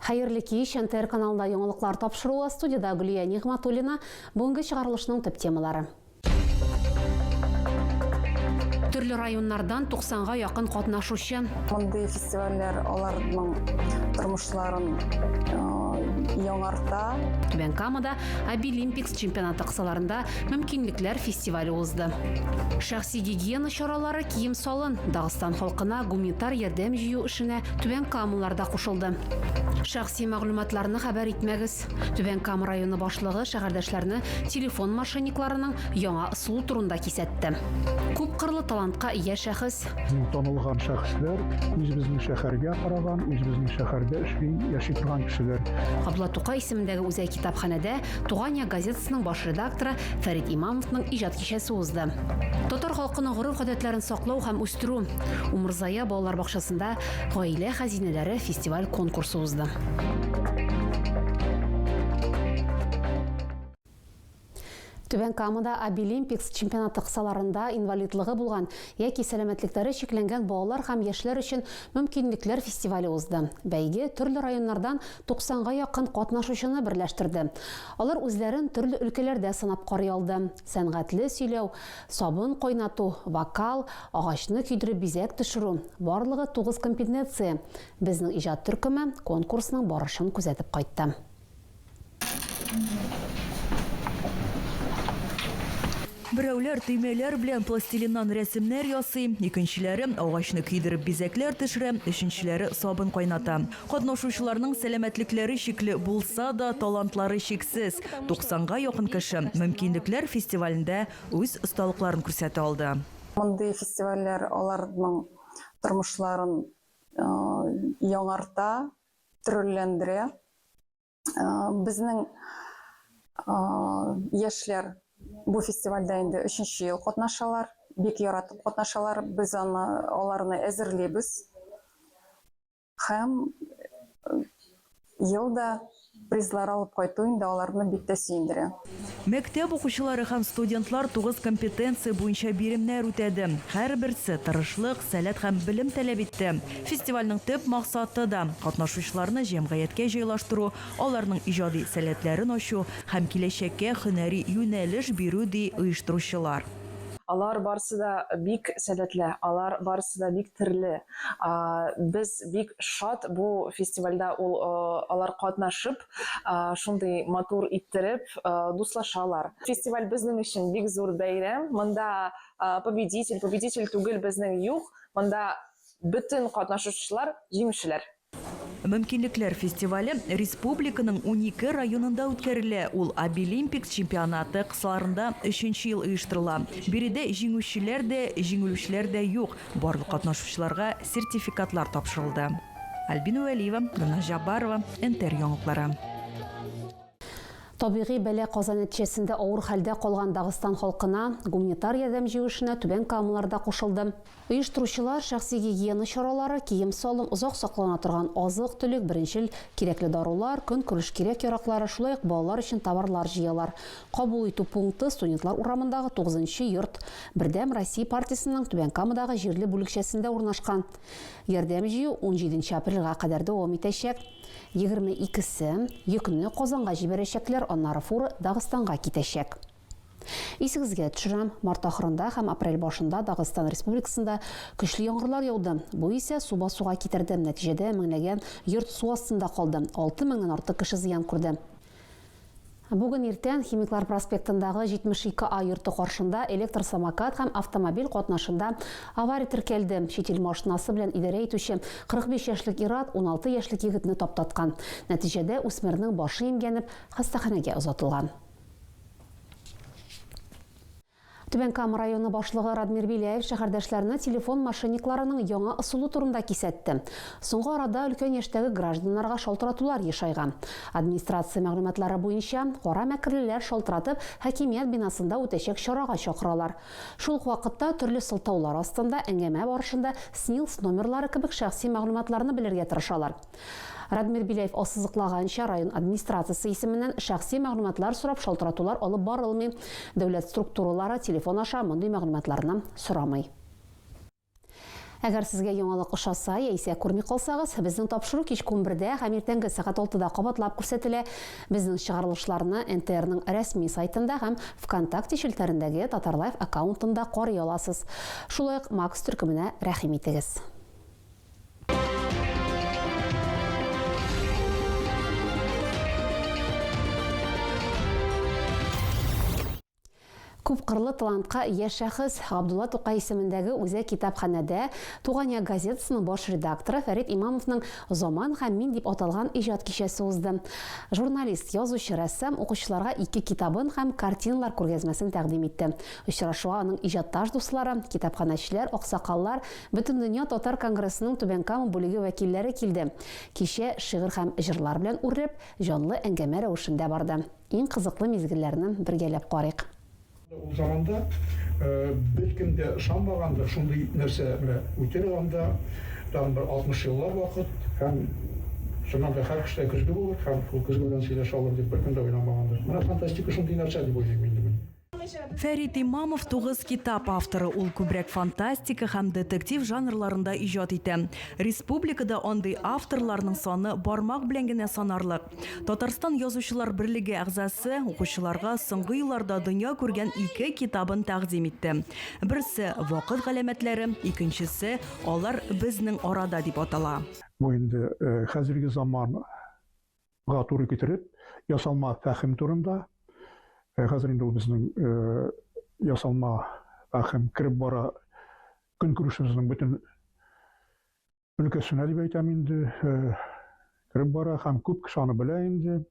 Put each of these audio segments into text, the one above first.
Хайырлы кеш, НТР каналында яңалыклар тапшыруы, студияда Гүлия Нигматуллина, бүгінгі шығарылышының төп темалары. Түрлі районнардан 90-га якын катнашучы. Мындай фестивальлер аларның тормышларын яңарта. Түбән Камада Обилимпикс чемпионаты кысаларында мөмкинлекләр фестивале узды. Шәхси гигиена чаралары кием салын Дагыстан халкына гуманитар ярдәм җыю эшенә Түбән Камаларда кушылды. Шәхси мәгълүматларны хәбәр итмәгез. Түбән Кама районы башлыгы шәһәрдәшләрне телефон мошенникларының яңа ысулы турында кисәтте. Күп кырлы талантка ия шәхес. Танылган шәхесләр үзебезнең шәһәргә караган, үзебезнең шәһәрдә яши торган кешеләр. Кабла Тукай исемендәге үзәк китапханәдә Тугания газетасының баш редакторы Фәрит Имамовның иҗат кичәсе узды. Татар халкының гореф-гадәтләрен саклау һәм үстерү Умырзая балалар бакчасында гаилә хәзинәләре фестиваль конкурсы узды. Түбән Камада Обилимпикс чемпионаты кысаларында инвалидлыгы булган яки сәламәтлекләре шикләнгән балалар һәм яшьләр өчен мөмкинлекләр фестивале узды. Бәйге төрле районнардан 90-га якын катнашучыны берләштерде. Алар үзләрен төрле өлкәләрдә сынап карый алды. Сәнгатьле сөйләү, сабын кайнату, вокал, агачны көйдереп бизәк төшерү, барлыгы 9 компетенция. Безнең иҗат төркеме конкурсның барышын күзәтеп кайтты. Берәүләр төймәләр белән пластилиннан рәсемнәр ясый, икенчеләре агачны көйдереп бизәкләр төшерә, өченчеләре сабын кайната. Катнашучыларның сәламәтлекләре шикле булса да, талантлары шиксез. 90-га якын кеше мөмкинлекләр фестивалендә үз осталыкларын күрсәтә алды. Мондый фестивальләр аларның тормышларын яңарта, төрләндерә. Безнең яшьләр бу фестивальдә инде 3нче ел катнашалар, бик яратып катнашалар. Без аларны әзерлибез. Һәм елда призлар алып кайту инде аларны бик тә сөендерә. Мәктәп укучылары һәм студентлар 9 компетенция буенча биремнәр үтәде. Һәрберсе тырышлык, сәләт һәм белем таләп итте. Фестивальнең төп максаты да катнашучыларны җәмгыятькә җайлаштыру, аларның иҗади сәләтләрен ачу һәм киләчәккә һөнәри юнәлеш бирү ди оештыручылар. Алар барысы да бик сәләтле, алар барысы да бик төрле. Без бик шат бу фестивальдә алар катнашып, шундый матур иттереп дуслашалар. Фестиваль безнең өчен бик зур бәйрәм. Монда победитель түгел безнең юк. Монда бөтен катнашучылар җиңүчеләр. Мөмкинлекләр фестивале республиканың 12 районында үткәрелә. Ул Обилимпикс чемпионаты кысаларында 3нче ел оештырыла. Биредә җиңүчеләр дә, җиңелүчеләр дә юк. Барлык катнашучыларга сертификатлар тапшырылды. Альбина Вәлиева, Гөлназ Жаббарова, НТР яңалыклары. Табигый бәлә каза нәтиҗәсендә авыр хәлдә калган Дагыстан халкына гуманитар ярдәм җыю эшенә Түбән Камаларда кушылды. Оештыручылар шәхси гигиена чаралары, кием салым, озак саклана торган азык-төлек, беренчел кирәкле дарулар, көнкүреш кирәк-яраклары, шулай ук балалар өчен товарлар җыялар. Кабул итү пункты студентлар урамындагы 9нчы йорт Бердәм Россия партиясының Түбән Камадагы җирле бүлекчәсендә урнашкан. Ярдәм җыю 17 апрельгә кадәр дәвам итәчәк. 22-се йөкне Казанга җибәрәчәкләр, аннары фуры Дагыстанга китәчәк. Исегезгә төшерәм, март ахырында һәм апрель башында Дагыстан Республикасында көчле яңгырлар яуды. Бу исә су басуга китерде. Нәтиҗәдә меңләгән йорт су астында калды. 6000-нән артык кеше зыян күрде. Бүген иртән Химиклар проспектындагы 72А йорты каршында электр самокат һәм автомобиль катнашында авария теркәлде. Шетел машинасы белән идарә итүче 45 яшьлек ир-ат 16 яшьлек егетне таптаткан. Нәтиҗәдә үсмернең башы имгәнеп, хастаханәгә озатылган. Түбән Кама районы башлыгы Радмир Биляев шәһәрдәшләренә телефон мошенникларының яңа ысулы турында кисәтте. Соңгы арада өлкән яшьтәге гражданнарга шалтыратулар ешайган. Администрация мәгълүматлары буенча, кара мәкерлеләр шалтыратып хакимият бинасында үтәчәк чарага чакыралар. Шул ук вакытта төрле сылтаулар астында әңгәмә барышында СНИЛС номерлары кебек шәхси мәгълүматларны белергә тырышалар. Радмир Биляев ассызыклаганча, район администрациясе исеменнән шәхси мәгълүматлар сорап шалтыратулар алып барылмый. Дәүләт структуралары телефон аша мондый мәгълүматларны сорамый. Әгәр сезгә яңалык ошаса, яисә күрми калсагыз, безнең тапшыру кичке 11дә һәм иртәнге сәгать 6да кабатлап күрсәтелә. Безнең чыгарылышларны НТРның рәсми сайтында һәм ВКонтакте шелтәрендәге Татарлайф аккаунтында карый аласыз. Шулай ук Макс төркеменә рәхим итегез. Күп кырлы талантка ия шәхес Габдулла Тукай исемендәге Үзәк китапханәдә Тугания газетасының баш редакторы Фәрит Имамовның «Заман һәм мин» дип аталган иҗат кичәсе узды. Журналист, язучы, рәссам укучыларга 2 китабын һәм картиналар күргәзмәсен тәкъдим итте. Очрашуга аның иҗатташ дуслары, китапханәчеләр, аксакаллар, Бөтендөнья татар конгрессының Түбән Кама бүлеге вәкилләре килде. Кичә шигырь һәм җырлар белән үрелеп, җанлы әңгәмә рәвешендә барды. Иң кызыклы мизгелләрне бергәләп карыйк. Ул заманда бер кемдә ышанмаганда, шундый нәрсә үтер анда, тагын бер 60 еллар вакыт һәм шуннан да һәр кешегә көзге булыр һәм шул көзге белән сөйләшә алыр дип бер кем дә уйламагандыр. Менә фантастика шундый нәрсә дип уйлыйм инде мин. Фәрит Имамов 9 китап авторы, ул күбрәк фантастика һәм детектив жанрларында иҗат итә. Республикада андый авторларның саны бармак белән генә санарлык. Татарстан язучылар берлеге әгъзасы укучыларга соңгы елларда дөнья күргән 2 китабын тәкъдим итте. Берсе «Вакыт галәмәтләре», икенчесе «Алар безнең арада» дип атала. Бу инде хәзерге заманга туры китереп, ясалма фәһем турында. Хәзер инде ул безнең ясалма фәһем киреп бара көнкүрешебезнең бөтен өлкәсенә дип әйтәм инде. Киреп бара һәм күп кеше аны белә инде.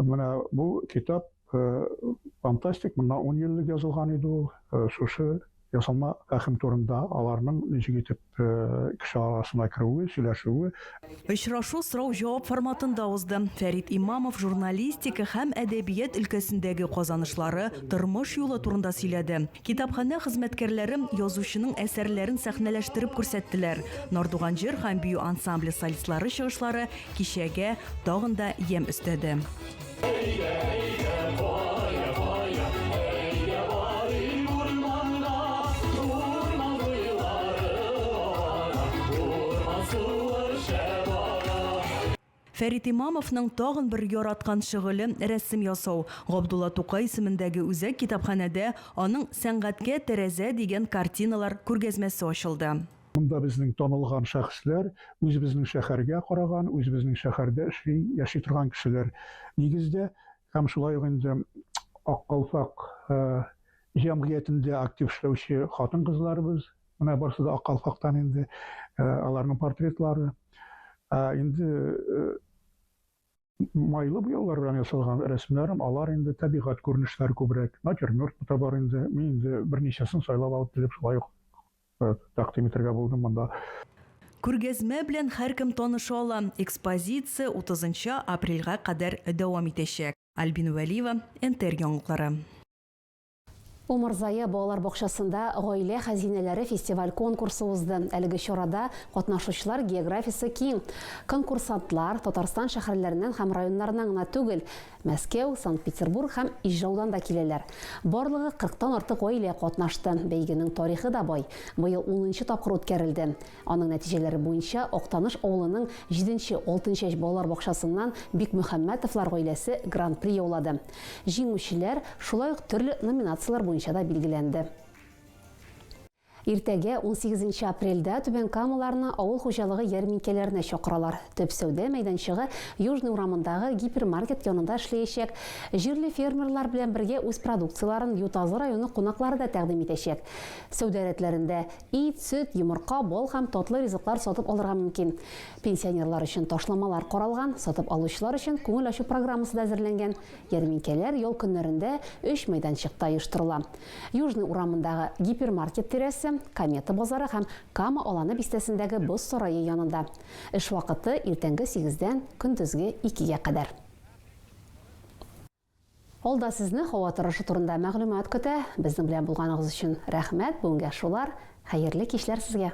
Менә бу китап фантастик, монда 10 еллык язылган иде ул. Шушы ясалма фәһем турында аларның ничек итеп кеше арасына керүе, сөйләшүе. Очрашу сорау-җавап форматында узды. Фәрит Имамов журналистика һәм әдәбият өлкәсендәге казанышлары, тормыш юлы турында сөйләде. Китапханә хезмәткәрләре язучының әсәрләрен сәхнәләштереп күрсәттеләр. Нардуган җыр һәм бию ансамбле солистлары чыгышлары кичәгә тагын да ям өстәде. Фәрит Имамовның тагын бер яраткан шөгыле рәсем ясау. Габдулла Тукай исемендәге Үзәк китапханәдә аның «Сәнгатькә тәрәзә» дигән картиналар күргәзмәсе ачылды. Монда безнең танылган шәхесләр, үзебезнең шәһәргә караган, үзебезнең шәһәрдә яши торган кешеләр. Нигездә һәм шулай ук инде Аккалфак җәмгыятендә актив эшләүче хатын-кызларыбыз, менә барысы да Аккалфактан инде, аларның портретлары. Инде майлы буяулар белән ясалган рәсемнәрем, алар инде табигать күренешләре күбрәк. Натюрморт бар инде. Мин инде берничәсен сайлап алып килеп шулай ук тәкъдим итәргә булдым монда. Күргәзмә белән һәркем таныша ала. Экспозиция 30 апрельгә кадәр дәвам итәчәк. Альбина Вәлиева, НТР яңалыклары. Умырзая балалар бакчасында гаилә хәзинәләре фестиваль конкурсы узды. Әлеге чарада катнашучылар географиясы киң. Конкурсантлар Татарстан шәһәрләреннән һәм районнарыннан гына түгел, Мәскәү, Санкт-Петербург һәм Ижаудан да киләләр. Барлыгы 40тан артык гаилә катнашты. Бәйгенең тарихы да бай. Быел 10нчы тапкыр үткәрелде. Аның нәтиҗәләре буенча Актаныш авылының 7-6 яшь балалар бакчасыннан Бик Мөхәммәтовлар гаиләсе гран-при яулады. Җиңүчеләр шулай ук төрле номинациялар буенча да билгеләнде. Иртәгә 18 апрельдә Түбән Камаларны авыл хуҗалыгы ярминкәләренә чакыралар. Төп сәүдә мәйданчыгы Южный урамындагы гипермаркет янында эшләячәк. Җирле фермерлар белән бергә үз продукцияларын Ютазы районы кунаклары да тәкъдим итәчәк. Сәүдә рәтләрендә ит, сөт, йомырка, бал һәм татлы ризыклар сатып алырга мөмкин. Пенсионерлар өчен ташламалар каралган, сатып алучылар өчен күңел ачу программасы да әзерләнгән. Ярминкәләр ял көннәрендә 3 мәйданчыкта оештырыла. Южный урамындагы гипермаркет тирәсе, Комета базары һәм Кама аланы бистәсендәге боз сарае янында. Эш вакыты иртәнге 8-дән көндезге 2-гә кадәр. Алда сезне һава торышы турында мәгълүмат көтә. Безнең белән булганыгыз өчен рәхмәт. Бүгенгә шулар. Хәерле кичләр сезгә.